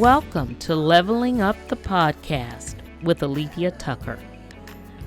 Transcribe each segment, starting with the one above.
Welcome to Leveling Up the Podcast with Alethia Tucker.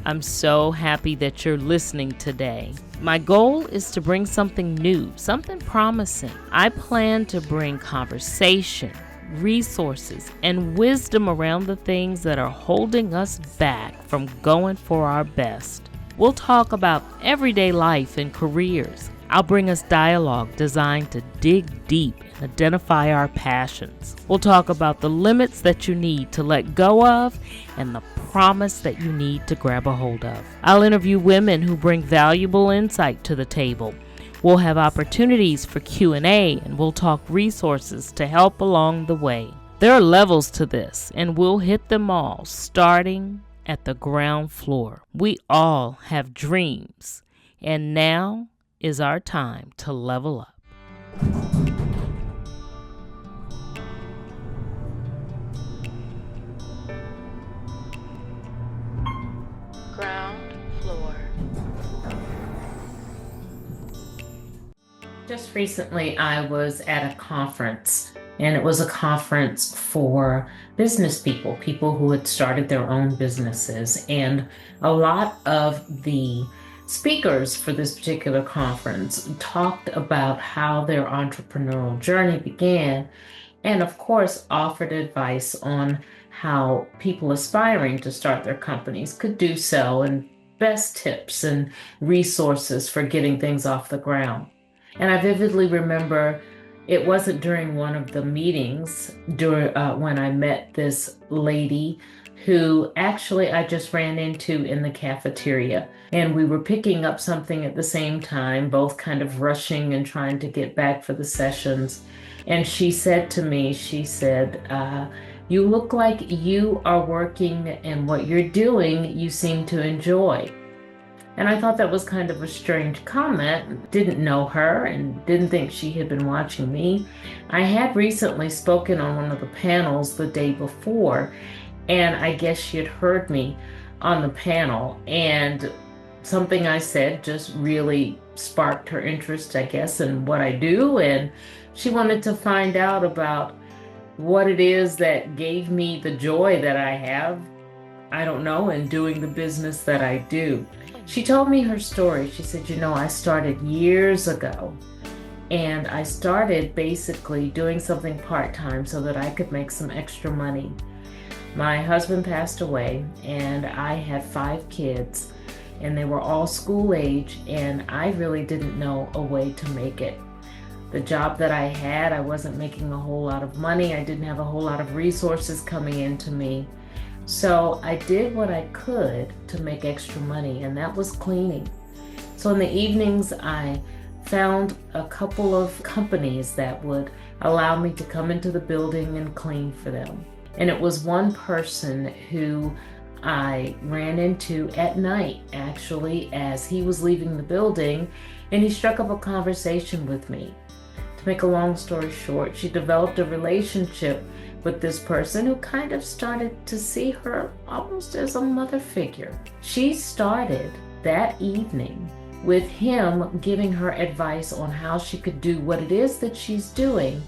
I'm so happy that you're listening today. My goal is to bring something new, something promising. I plan to bring conversation, resources, and wisdom around the things that are holding us back from going for our best. We'll talk about everyday life and careers. I'll bring us dialogue designed to dig deep and identify our passions. We'll talk about the limits that you need to let go of and the promise that you need to grab a hold of. I'll interview women who bring valuable insight to the table. We'll have opportunities for Q&A, and we'll talk resources to help along the way. There are levels to this, and we'll hit them all, starting at the ground floor. We all have dreams, and now is our time to level up. Ground floor. Just recently, I was at a conference, and it was a conference for business people who had started their own businesses. And a lot of the speakers for this particular conference talked about how their entrepreneurial journey began, and of course offered advice on how people aspiring to start their companies could do so, and best tips and resources for getting things off the ground. And I vividly remember it wasn't during one of the meetings when I met this lady who actually I just ran into in the cafeteria. And we were picking up something at the same time, both kind of rushing and trying to get back for the sessions. And she said to me, you look like you are working, and what you're doing, you seem to enjoy. And I thought that was kind of a strange comment. Didn't know her and didn't think she had been watching me. I had recently spoken on one of the panels the day before, and I guess she had heard me on the panel, and something I said just really sparked her interest, I guess, in what I do. And she wanted to find out about what it is that gave me the joy that I have, I don't know, in doing the business that I do. She told me her story. She said, I started years ago, and I started basically doing something part-time so that I could make some extra money. My husband passed away, and I had 5 kids, and they were all school age, and I really didn't know a way to make it. The job that I had, I wasn't making a whole lot of money. I didn't have a whole lot of resources coming into me. So I did what I could to make extra money, and that was cleaning. So in the evenings, I found a couple of companies that would allow me to come into the building and clean for them. And it was one person who I ran into at night, actually, as he was leaving the building, and he struck up a conversation with me. To make a long story short, she developed a relationship with this person who kind of started to see her almost as a mother figure. She started that evening with him giving her advice on how she could do what it is that she's doing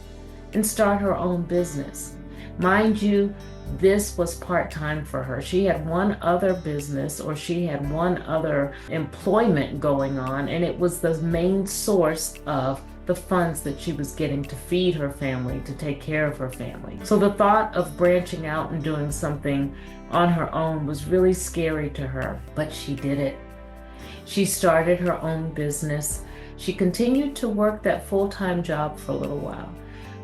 and start her own business. Mind you, this was part-time for her. She had one other business, or she had one other employment going on, and it was the main source of the funds that she was getting to feed her family, to take care of her family. So the thought of branching out and doing something on her own was really scary to her, but she did it. She started her own business. She continued to work that full-time job for a little while.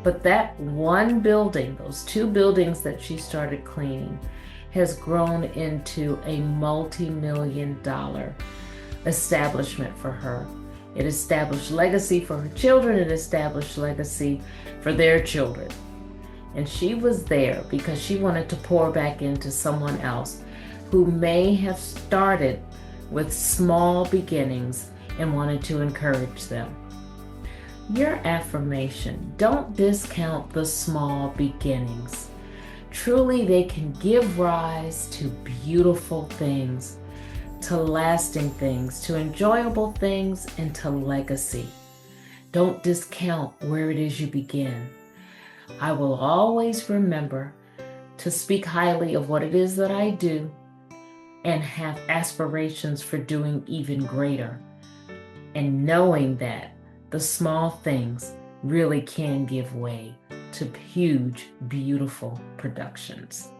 But that one building, those 2 buildings that she started cleaning, has grown into a multi-million-dollar establishment for her. It established legacy for her children. It established legacy for their children. And she was there because she wanted to pour back into someone else who may have started with small beginnings and wanted to encourage them. Your affirmation: don't discount the small beginnings. Truly, they can give rise to beautiful things, to lasting things, to enjoyable things, and to legacy. Don't discount where it is you begin. I will always remember to speak highly of what it is that I do and have aspirations for doing even greater. And knowing that the small things really can give way to huge, beautiful productions.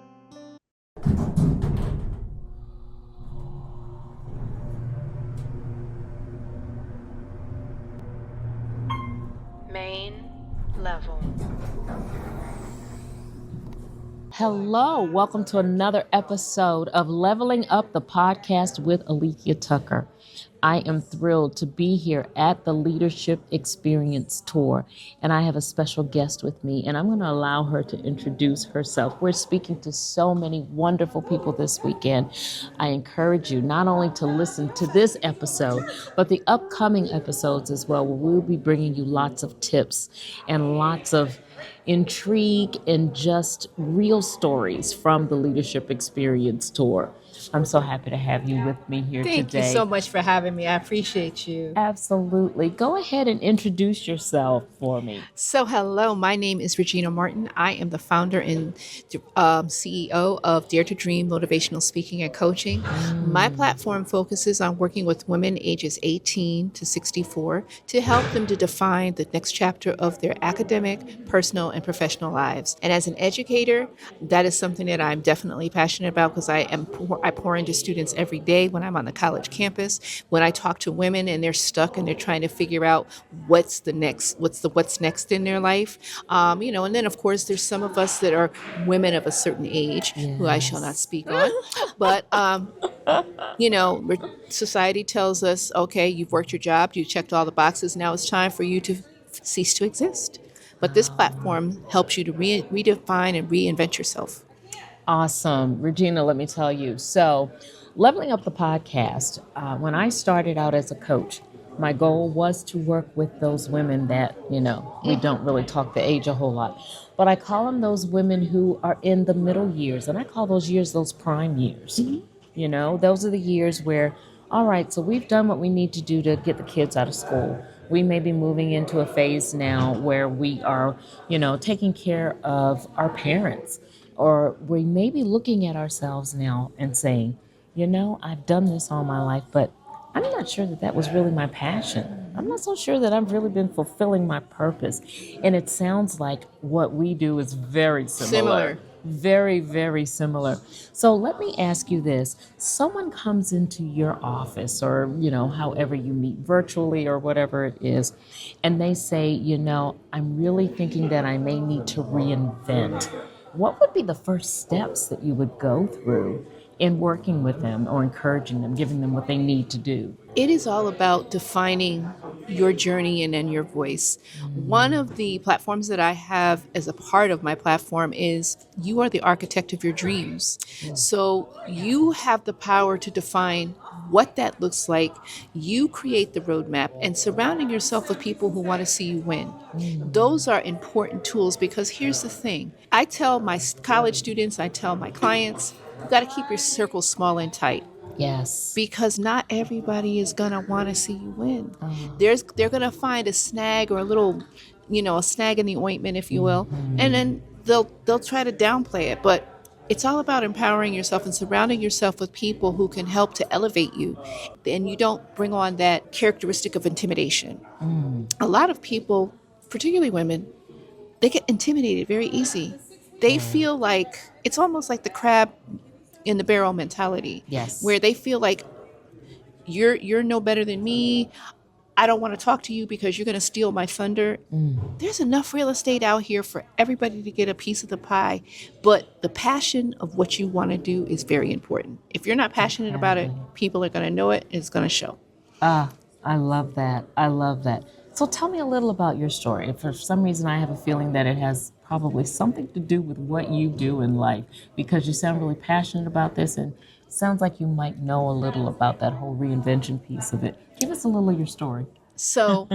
Main level. Hello, welcome to another episode of Leveling Up the Podcast with Alethia Tucker. I am thrilled to be here at the Leadership Experience Tour, and I have a special guest with me, and I'm going to allow her to introduce herself. We're speaking to so many wonderful people this weekend. I encourage you not only to listen to this episode, but the upcoming episodes as well, where we'll be bringing you lots of tips and lots of intrigue and just real stories from the Leadership Experience Tour. I'm so happy to have you with me here today. Thank you so much for having me. I appreciate you. Absolutely. Go ahead and introduce yourself for me. So, hello, my name is Regina Martin. I am the founder and CEO of Dare to Dream Motivational Speaking and Coaching. My platform focuses on working with women ages 18 to 64 to help them to define the next chapter of their academic, personal, and professional lives. And as an educator, that is something that I'm definitely passionate about because I pour into students every day when I'm on the college campus, when I talk to women and they're stuck and they're trying to figure out what's next in their life. And then of course there's some of us that are women of a certain age who I shall not speak on, but society tells us, okay, you've worked your job, you checked all the boxes, now it's time for you to cease to exist. But this platform helps you to redefine and reinvent yourself. Awesome. Regina, let me tell you. So, Leveling Up the Podcast, when I started out as a coach, my goal was to work with those women that, we don't really talk the age a whole lot. But I call them those women who are in the middle years. And I call those years those prime years. Those are the years where, all right, so we've done what we need to do to get the kids out of school. We may be moving into a phase now where we are, taking care of our parents. Or we may be looking at ourselves now and saying, I've done this all my life, but I'm not sure that was really my passion. I'm not so sure that I've really been fulfilling my purpose. And it sounds like what we do is very similar. Very, very similar. So let me ask you this. Someone comes into your office or, however you meet virtually or whatever it is, and they say, I'm really thinking that I may need to reinvent. What would be the first steps that you would go through in working with them or encouraging them, giving them what they need to do? It is all about defining your journey and then your voice. One of the platforms that I have as a part of my platform is you are the architect of your dreams. So you have the power to define what that looks like. You create the roadmap and surrounding yourself with people who want to see you win. Those are important tools because here's the thing. I tell my college students, I tell my clients, you got to keep your circle small and tight. Yes. Because not everybody is going to want to see you win. They're going to find a snag or a little, a snag in the ointment, if you will, and then they'll try to downplay it. But it's all about empowering yourself and surrounding yourself with people who can help to elevate you. And you don't bring on that characteristic of intimidation. A lot of people, particularly women, they get intimidated very easy. They feel like it's almost like the crab in the barrel mentality. Yes. Where they feel like you're no better than me. I don't want to talk to you because you're going to steal my thunder. There's enough real estate out here for everybody to get a piece of the pie. But the passion of what you want to do is very important. If you're not passionate about it, people are going to know it and it's going to show. I love that. I love that. So tell me a little about your story. For some reason, I have a feeling that it has probably something to do with what you do in life because you sound really passionate about this and it sounds like you might know a little about that whole reinvention piece of it. Give us a little of your story. So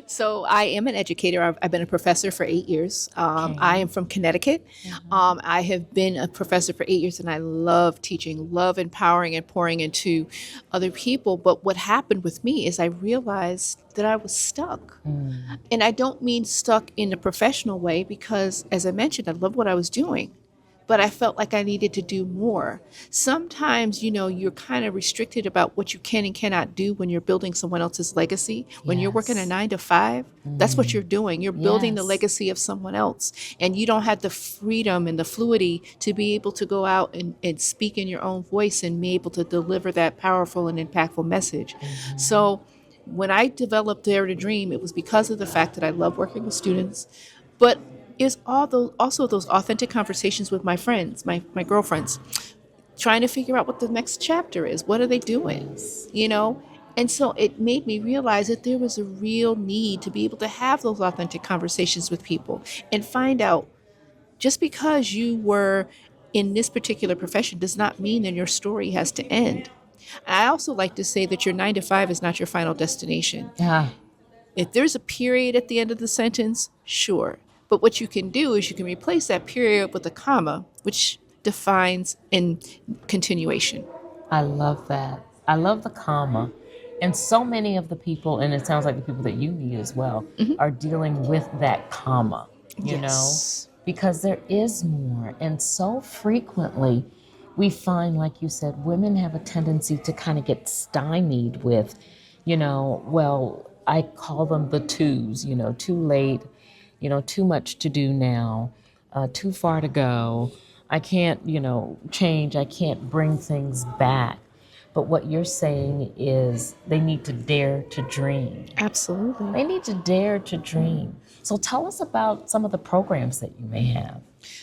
so I am an educator. I've been a professor for 8 years. I Okay. am from Connecticut. Mhm. I have been a professor for 8 years, and I love teaching, love empowering and pouring into other people. But what happened with me is I realized that I was stuck. Mm. And I don't mean stuck in a professional way because, as I mentioned, I love what I was doing, but I felt like I needed to do more. Sometimes, you're kind of restricted about what you can and cannot do when you're building someone else's legacy. When you're working a Yes. 9 to 5, that's what you're Mm. doing. You're building the Yes. legacy of someone else. And you don't have the freedom and the fluidity to be able to go out and speak in your own voice and be able to deliver that powerful and impactful message. Mhm. So, when I developed Dare to Dream, it was because of the fact that I love working with students, but it's all those also those authentic conversations with my friends, my girlfriends, trying to figure out what the next chapter is. What are they doing? Yes. You know? And so it made me realize that there was a real need to be able to have those authentic conversations with people and find out just because you were in this particular profession does not mean that your story has to end. I also like to say that your 9 to 5 is not your final destination. Ah, If there's a period at the end of the sentence, sure. But what you can do is you can replace that period with a comma, which defines in continuation. I love that. I love the comma. And so many of the people, and it sounds like the people that you meet as well, are dealing with that comma, you know, Yes. because there is more. And so frequently we find, like you said, women have a tendency to kind of get stymied with, well, I call them the twos, too late, too much to do now, too far to go. I can't, change. I can't bring things back. But what you're saying is they need to dare to dream. Absolutely. They need to dare to dream. So tell us about some of the programs that you may have.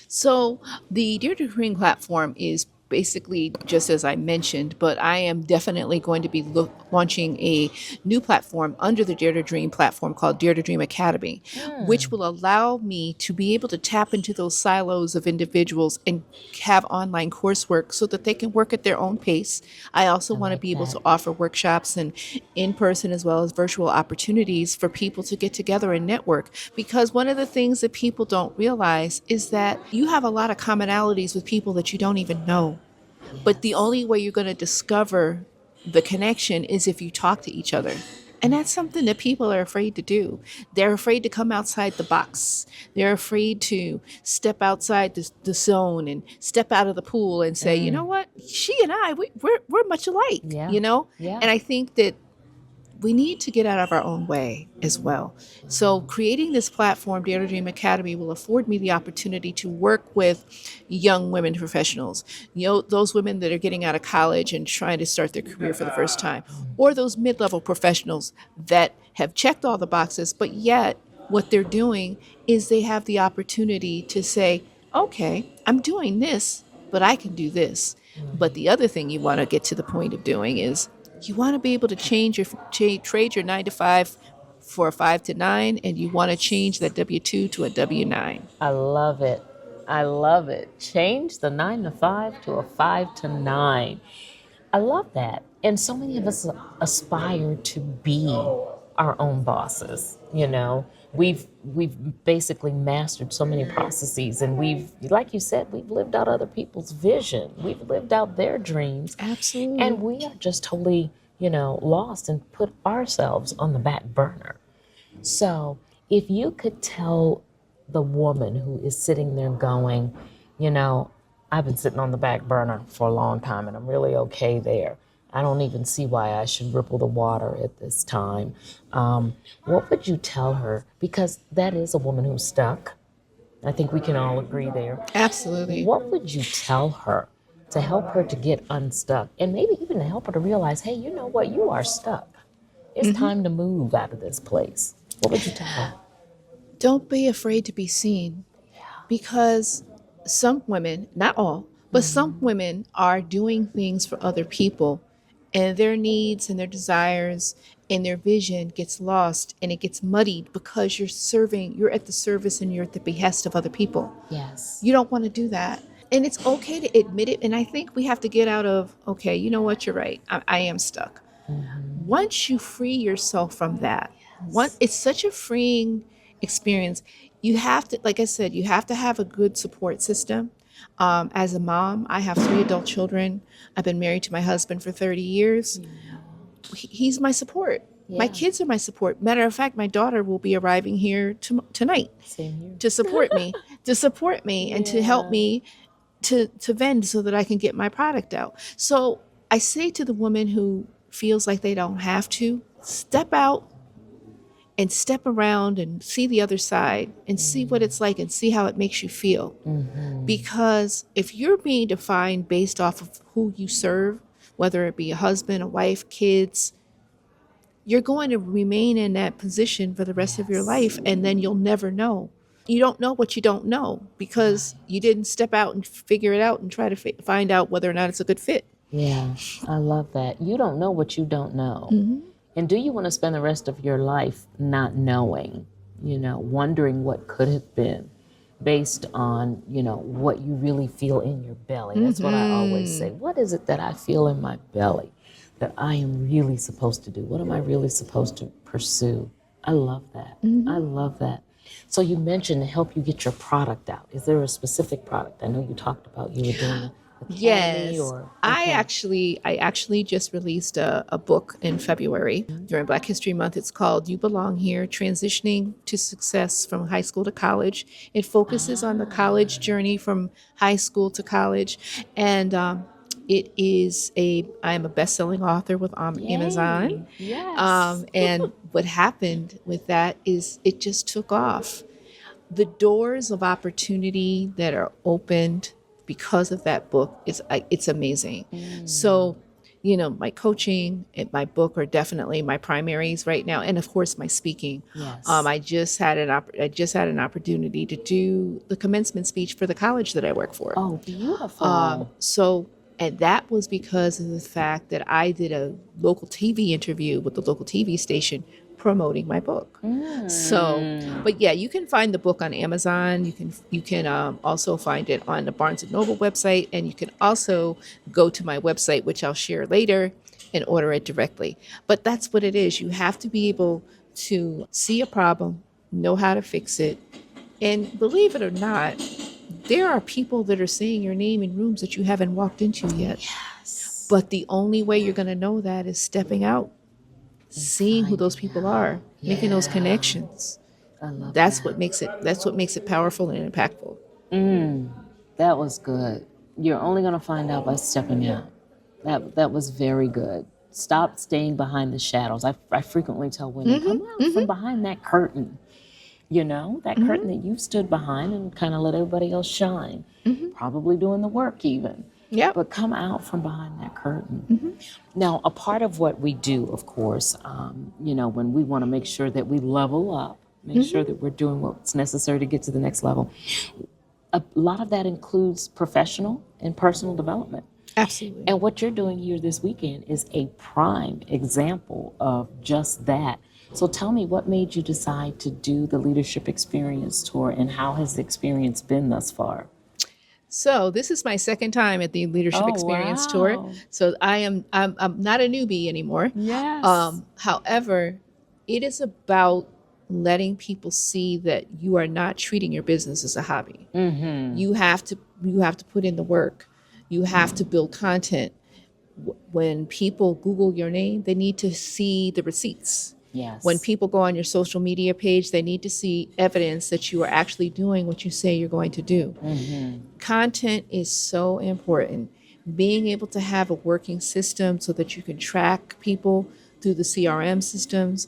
So the Dear to Dream platform is basically just as I mentioned, but I am definitely going to be launching a new platform under the Dare to Dream platform called Dare to Dream Academy, which Mm, will allow me to be able to tap into those silos of individuals and have online coursework so that they can work at their own pace. I also I want to like be able that. to offer workshops and in person as well as virtual opportunities for people to get together and network. Because one of the things that people don't realize is that you have a lot of commonalities with people that you don't even know. But the Yes. only way you're going to discover the connection is if you talk to each other. And that's something that people are afraid to do. They're afraid to come outside the box. They're afraid to step outside the zone and step out of the pool and say, you know Mm, what? She and I, we're much alike, yeah. you know? Yeah. And I think that we need to get out of our own way as well. So, creating this platform, Dare to Dream Academy, will afford me the opportunity to work with young women professionals, those women that are getting out of college and trying to start their career for the first time, or those mid level professionals that have checked all the boxes, but yet what they're doing is they have the opportunity to say, okay, I'm doing this, but I can do this. But the other thing you want to get to the point of doing is you want to be able to trade your 9 to 5 for a 5 to 9, and you want to change that W-2 to a W-9. I love it. I love it. Change the 9 to 5 to a 5 to 9. I love that. And so many of us aspire to be our own bosses, We've basically mastered so many processes, and we've, like you said, we've lived out other people's vision. We've lived out their dreams. And Absolutely. we are just totally, lost and put ourselves on the back burner. So, if you could tell the woman who is sitting there going, you know, I've been sitting on the back burner for a long time and I'm really okay there. I don't even see why I should ripple the water at this time. What would you tell her? Because that is a woman who's stuck. I think we can all agree there. Absolutely. What would you tell her to help her to get unstuck and maybe even to help her to realize, hey, you know what? You are stuck. It's time to move out of this place. What would you tell her? Don't be afraid to be seen, because some women, not all, but some women are doing things for other people, and their needs and their desires and their vision gets lost and it gets muddied because you're at the service and you're at the behest of other people. Yes. You don't want to do that. And it's okay to admit it. And I think we have to get out of, okay, you know what, you're right. I am stuck. once you free yourself from that, it's such a freeing experience. You have to, like I said, you have to have a good support system. As a mom, I have 3 adult children. I've been married to my husband for 30 years. He's my support. Yeah. My kids are my support. Matter of fact, my daughter will be arriving here tonight Same here. to support me, and to help me to vend so that I can get my product out. So I say to the woman who feels like they don't have to, step out and step around and see the other side and see what it's like and see how it makes you feel. Because if you're being defined based off of who you serve, whether it be a husband, a wife, kids, you're going to remain in that position for the rest of your life, and then you'll never know. You don't know what you don't know because you didn't step out and figure it out and try to find out whether or not it's a good fit. Yeah, I love that. You don't know what you don't know. And do you want to spend the rest of your life not knowing, wondering what could have been based on, what you really feel in your belly? That's what I always say. What is it that I feel in my belly that I am really supposed to do? What am I really supposed to pursue? I love that. I love that. So you mentioned to help you get your product out. Is there a specific product? I know you talked about you were doing a Yes, I actually just released a book in February during Black History Month. It's called You Belong Here, Transitioning to Success from High School to College. It focuses on the college journey from high school to college. And I am a best-selling author with Amazon. Yes. And what happened with that is it just took off. The doors of opportunity that are opened because of that book, it's amazing. So, my coaching and my book are definitely my primaries right now, and of course my speaking. Yes. I just had an opportunity to do the commencement speech for the college that I work for. Oh, beautiful. And that was because of the fact that I did a local TV interview with the local TV station promoting my book. But yeah, you can find the book on Amazon. You can also find it on the Barnes & Noble website, and you can also go to my website, which I'll share later, and order it directly. But that's what it is. You have to be able to see a problem, know how to fix it, and believe it or not, there are people that are saying your name in rooms that you haven't walked into yet. Yes. But the only way you're going to know that is stepping out, seeing who those people are, making those connections. I love That's that. what makes it powerful and impactful. That was good. You're only going to find out by stepping out. That was very good. Stop staying behind the shadows. I frequently tell women, come out from behind that curtain. That curtain that you've stood behind and kind of let everybody else shine. Probably doing the work even. Yeah. But come out from behind that curtain. Now, a part of what we do, of course, when we want to make sure that we level up, make sure that we're doing what's necessary to get to the next level, a lot of that includes professional and personal development. Absolutely. And what you're doing here this weekend is a prime example of just that. So tell me, what made you decide to do the Leadership Experience Tour, and how has the experience been thus far? So this is my second time at the Leadership Experience Tour. So I'm not a newbie anymore. Yes. However, it is about letting people see that you are not treating your business as a hobby. You have to put in the work. You have to build content. When people Google your name, they need to see the receipts. Yes. When people go on your social media page, they need to see evidence that you are actually doing what you say you're going to do. Content is so important. Being able to have a working system so that you can track people through the CRM systems.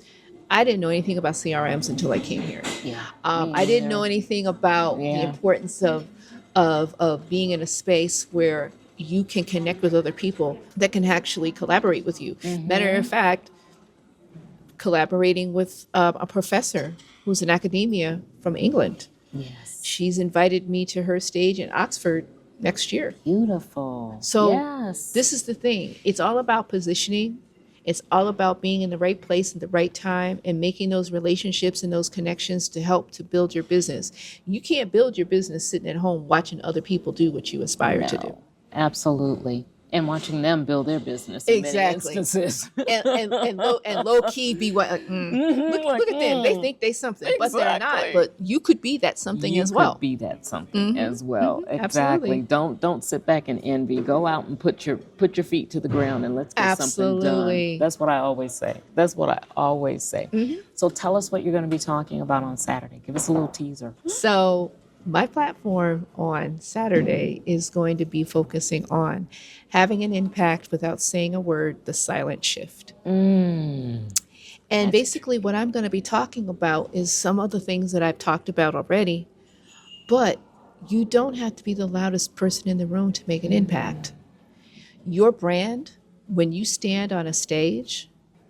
I didn't know anything about CRMs until I came here. Yeah. I didn't know anything about the importance of being in a space where you can connect with other people that can actually collaborate with you. Matter of fact, collaborating with a professor who's in academia from England. Yes. She's invited me to her stage in Oxford next year. Beautiful. So this is the thing. It's all about positioning. It's all about being in the right place at the right time and making those relationships and those connections to help to build your business. You can't build your business sitting at home watching other people do what you aspire to do. Absolutely. And watching them build their business in many instances. and low key be what look at them. They think they something, but they're not. But you could be that something as well. You could be that something as well. Exactly. Don't sit back and envy. Go out and put your feet to the ground and let's get something done. That's what I always say. So tell us what you're going to be talking about on Saturday. Give us a little teaser. So my platform on Saturday is going to be focusing on having an impact without saying a word, the silent shift. And basically what I'm going to be talking about is some of the things that I've talked about already, but you don't have to be the loudest person in the room to make an impact. Your brand, when you stand on a stage,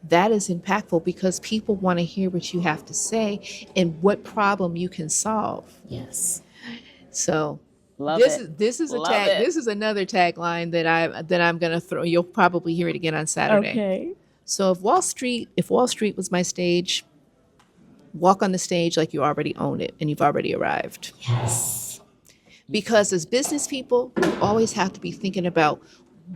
that is impactful because people want to hear what you have to say and what problem you can solve. Yes. So this is another tagline that I'm going to throw. You'll probably hear it again on Saturday. Okay. So if Wall Street was my stage, walk on the stage like you already own it and you've already arrived. Yes. Because as business people, you always have to be thinking about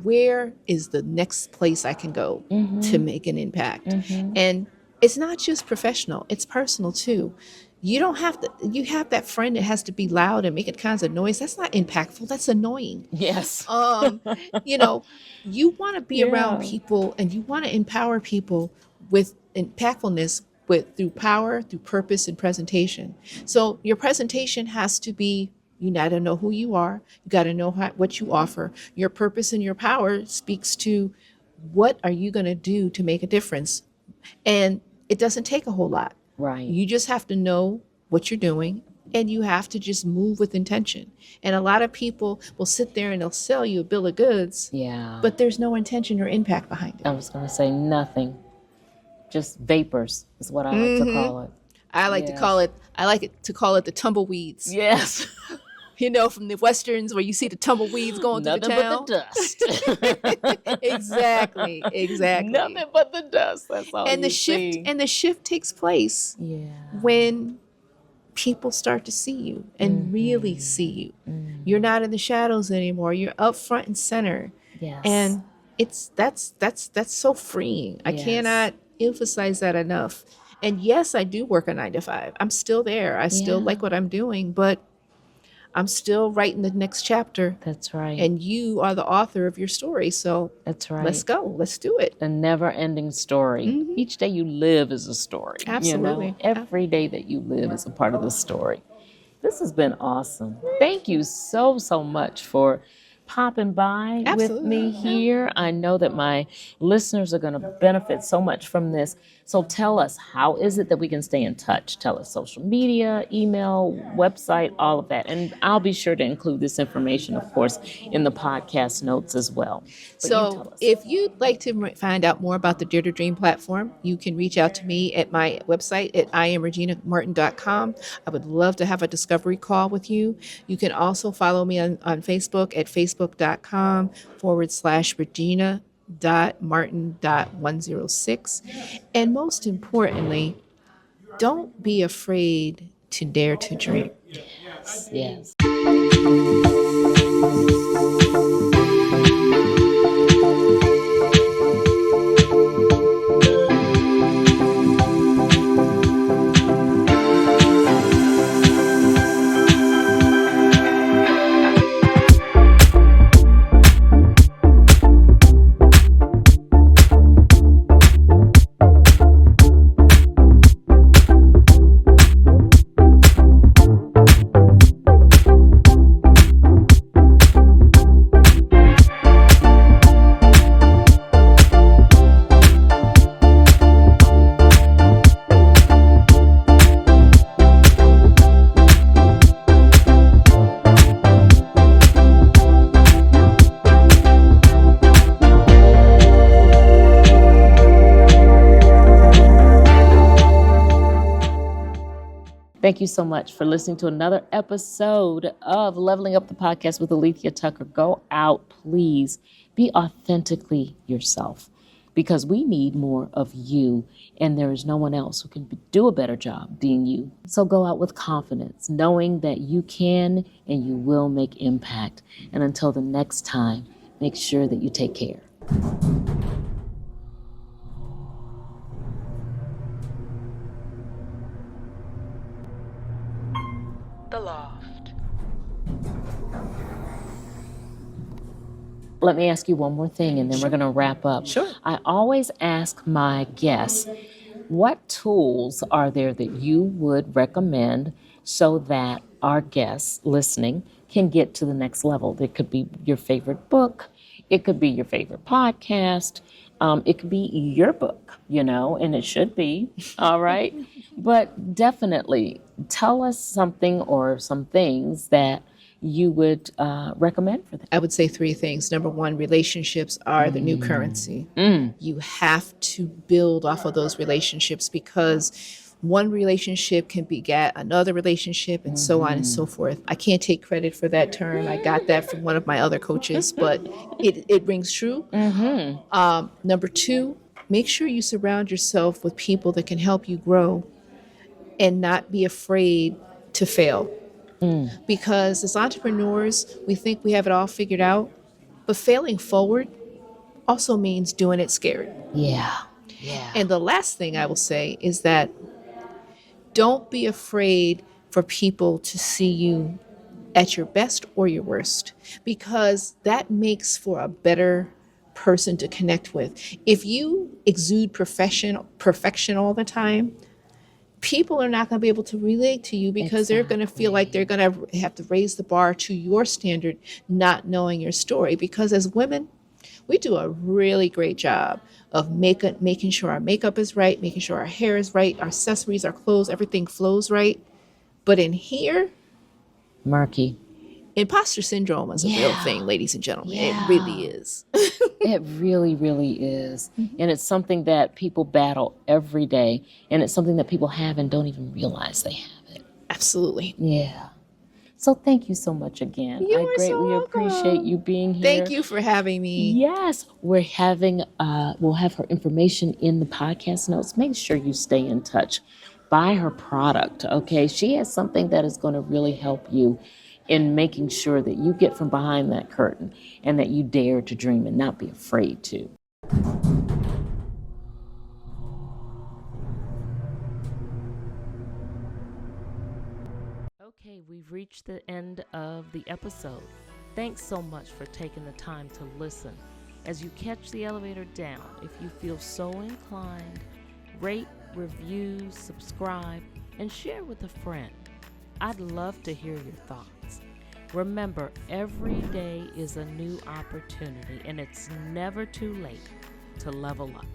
where is the next place I can go to make an impact. And it's not just professional, it's personal too. You don't have to, you have that friend that has to be loud and making kinds of noise. That's not impactful. That's annoying. Yes. You want to be around people and you want to empower people with impactfulness through power, through purpose and presentation. So your presentation has to be, you got to know who you are. You got to know what you offer. Your purpose and your power speaks to what are you going to do to make a difference. And it doesn't take a whole lot. Right. You just have to know what you're doing and you have to just move with intention. And a lot of people will sit there and they'll sell you a bill of goods. Yeah. But there's no intention or impact behind it. I was going to say nothing. Just vapors is what I like to call it. I like to call it the tumbleweeds. Yes. From the Westerns where you see the tumbleweeds going through the town. Nothing but the dust. Exactly. Nothing but the dust. That's all and the shift takes place when people start to see you and really see you. You're not in the shadows anymore. You're up front and center. Yes. And that's so freeing. I cannot emphasize that enough. And yes, I do work a 9 to 5. I'm still there. I still like what I'm doing, but I'm still writing the next chapter. That's right. And you are the author of your story. So that's right. Let's go. Let's do it. A never-ending story. Each day you live is a story. Absolutely. Every day that you live is a part of the story. This has been awesome. Thank you so much for popping by with me here. I know that my listeners are going to benefit so much from this. So tell us, how is it that we can stay in touch? Tell us social media, email, website, all of that. And I'll be sure to include this information, of course, in the podcast notes as well. But so if you'd like to find out more about the Dare to Dream platform, you can reach out to me at my website at IamReginaMartin.com. I would love to have a discovery call with you. You can also follow me on Facebook at facebook.com/Regina.Martin.106. And most importantly, don't be afraid to dare to dream. Yes. Thank you so much for listening to another episode of Leveling Up the Podcast with Alethia Tucker. Go out, please. Be authentically yourself, because we need more of you, and there is no one else who can do a better job being you. So go out with confidence, knowing that you can and you will make impact. And until the next time, make sure that you take care. The Loft. Let me ask you one more thing, and then we're going to wrap up. Sure. I always ask my guests, what tools are there that you would recommend so that our guests listening can get to the next level? It could be your favorite book. It could be your favorite podcast. It could be your book, and it should be, all right? But definitely tell us something or some things that you would recommend for them. I would say three things. Number one, relationships are the new currency. You have to build off of those relationships, because one relationship can beget another relationship, and so on and so forth. I can't take credit for that term. I got that from one of my other coaches, but it rings true. Number two, make sure you surround yourself with people that can help you grow and not be afraid to fail. Because as entrepreneurs, we think we have it all figured out, but failing forward also means doing it scared. Yeah. And the last thing I will say is that don't be afraid for people to see you at your best or your worst, because that makes for a better person to connect with. If you exude perfection all the time, people are not going to be able to relate to you, because they're going to feel like they're going to have to raise the bar to your standard, not knowing your story. Because as women, we do a really great job of making sure our makeup is right, making sure our hair is right, our accessories, our clothes, everything flows right. But in here, Murky. imposter syndrome is a real thing, ladies and gentlemen. It really is. It really, really is. And it's something that people battle every day. And it's something that people have and don't even realize they have it. Absolutely. Yeah. So thank you so much again. You I are greatly so welcome. appreciate you being here. Thank you for having me. Yes, we'll have her information in the podcast notes. Make sure you stay in touch. Buy her product, okay? She has something that is going to really help you in making sure that you get from behind that curtain and that you dare to dream and not be afraid to. Okay, we've reached the end of the episode. Thanks so much for taking the time to listen. As you catch the elevator down, if you feel so inclined, rate, review, subscribe, and share with a friend. I'd love to hear your thoughts. Remember, every day is a new opportunity, and it's never too late to level up.